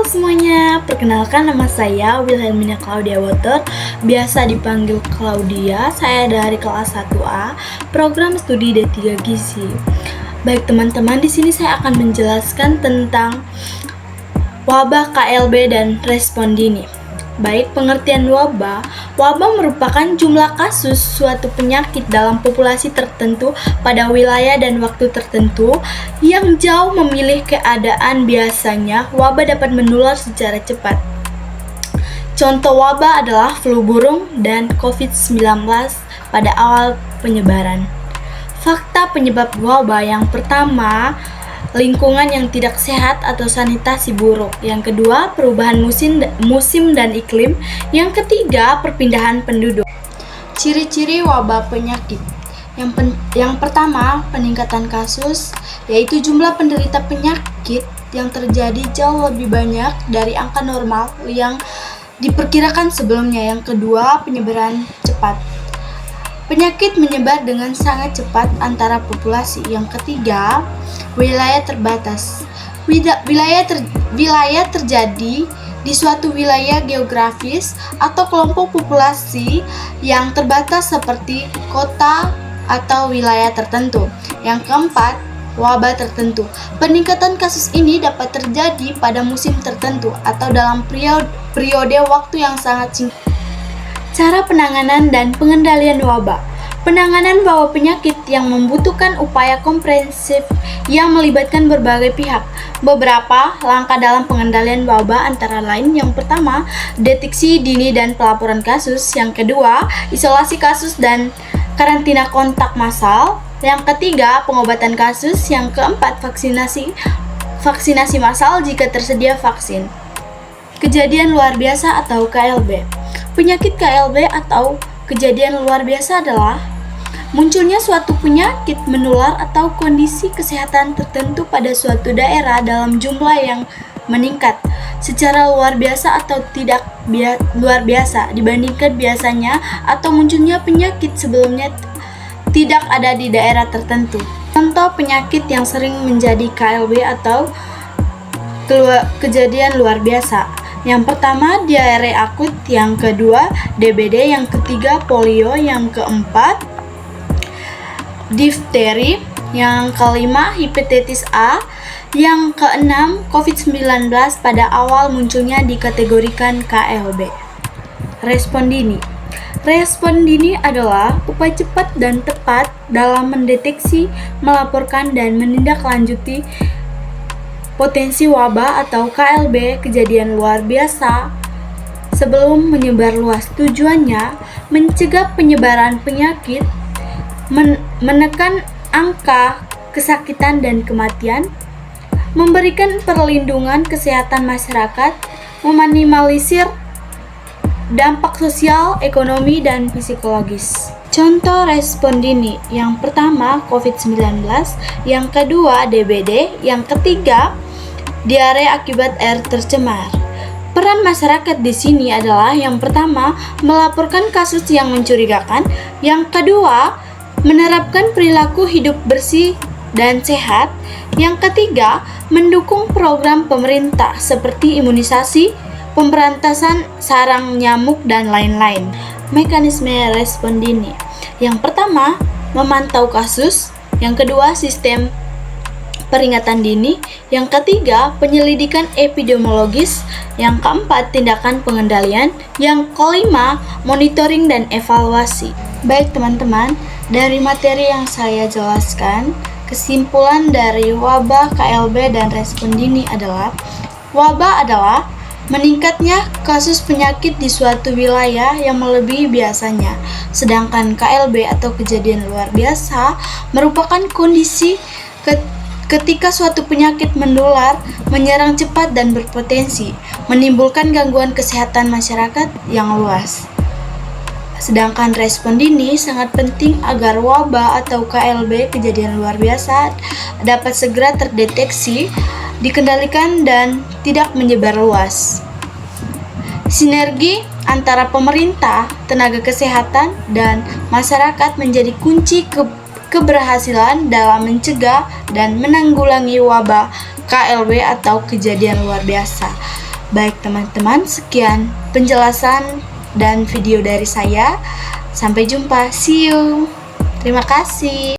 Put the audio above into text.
semuanya, perkenalkan nama saya Wilhelmina Claudia Water, biasa dipanggil Claudia. Saya dari kelas 1A, program studi D3 Gizi. Baik teman-teman, di sini saya akan menjelaskan tentang wabah KLB dan respon dini. Baik, pengertian wabah. Wabah merupakan jumlah kasus suatu penyakit dalam populasi tertentu pada wilayah dan waktu tertentu yang jauh memilih keadaan. Biasanya, wabah dapat menular secara cepat. Contoh wabah adalah flu burung dan COVID-19 pada awal penyebaran. Fakta penyebab wabah: yang pertama, lingkungan yang tidak sehat atau sanitasi buruk. Yang kedua, perubahan musim dan iklim. Yang ketiga, perpindahan penduduk. Ciri-ciri wabah penyakit. Yang pertama, peningkatan kasus, yaitu jumlah penderita penyakit yang terjadi jauh lebih banyak dari angka normal yang diperkirakan sebelumnya. Yang kedua, penyebaran cepat. Penyakit menyebar dengan sangat cepat antara populasi. Yang ketiga, wilayah terbatas. Wilayah terjadi di suatu wilayah geografis atau kelompok populasi yang terbatas seperti kota atau wilayah tertentu. Yang keempat, wabah tertentu. Peningkatan kasus ini dapat terjadi pada musim tertentu atau dalam periode waktu yang sangat singkat. Cara penanganan dan pengendalian wabah. Penanganan wabah penyakit yang membutuhkan upaya komprehensif yang melibatkan berbagai pihak. Beberapa langkah dalam pengendalian wabah antara lain: yang pertama, deteksi dini dan pelaporan kasus. Yang kedua, isolasi kasus dan karantina kontak massal. Yang ketiga, pengobatan kasus. Yang keempat, vaksinasi massal jika tersedia vaksin. Kejadian luar biasa atau KLB. Penyakit KLB atau kejadian luar biasa adalah munculnya suatu penyakit menular atau kondisi kesehatan tertentu pada suatu daerah dalam jumlah yang meningkat secara luar biasa atau tidak luar biasa dibandingkan biasanya, atau munculnya penyakit sebelumnya tidak ada di daerah tertentu. Contoh penyakit yang sering menjadi KLB atau kejadian luar biasa. Yang pertama, diare akut. Yang kedua, DBD. Yang ketiga, polio. Yang keempat, difteri. Yang kelima, hepatitis A. Yang keenam, COVID-19 pada awal munculnya dikategorikan KLB. Respon dini. Respon dini adalah upaya cepat dan tepat dalam mendeteksi, melaporkan, dan menindaklanjuti potensi wabah atau KLB, kejadian luar biasa, sebelum menyebar luas. Tujuannya mencegah penyebaran penyakit, menekan angka kesakitan dan kematian, memberikan perlindungan kesehatan masyarakat, meminimalisir dampak sosial, ekonomi, dan psikologis. Contoh respon dini: yang pertama, COVID-19, yang kedua, DBD, yang ketiga, diare akibat air tercemar. Peran masyarakat di sini adalah: yang pertama, melaporkan kasus yang mencurigakan; yang kedua, menerapkan perilaku hidup bersih dan sehat; yang ketiga, mendukung program pemerintah seperti imunisasi, pemberantasan sarang nyamuk, dan lain-lain. Mekanisme respon dini: yang pertama, memantau kasus; yang kedua, sistem peringatan dini; yang ketiga, penyelidikan epidemiologis; yang keempat, tindakan pengendalian; yang kelima, monitoring dan evaluasi. Baik teman-teman, dari materi yang saya jelaskan, kesimpulan dari wabah KLB dan respon dini adalah: wabah adalah meningkatnya kasus penyakit di suatu wilayah yang melebihi biasanya, sedangkan KLB atau kejadian luar biasa merupakan kondisi ketika suatu penyakit menular, menyerang cepat dan berpotensi menimbulkan gangguan kesehatan masyarakat yang luas. Sedangkan respon dini sangat penting agar wabah atau KLB, kejadian luar biasa, dapat segera terdeteksi, dikendalikan, dan tidak menyebar luas. Sinergi antara pemerintah, tenaga kesehatan, dan masyarakat menjadi kunci keberhasilan dalam mencegah dan menanggulangi wabah KLB atau kejadian luar biasa. Baik teman-teman, sekian penjelasan dan video dari saya. Sampai jumpa, see you. Terima kasih.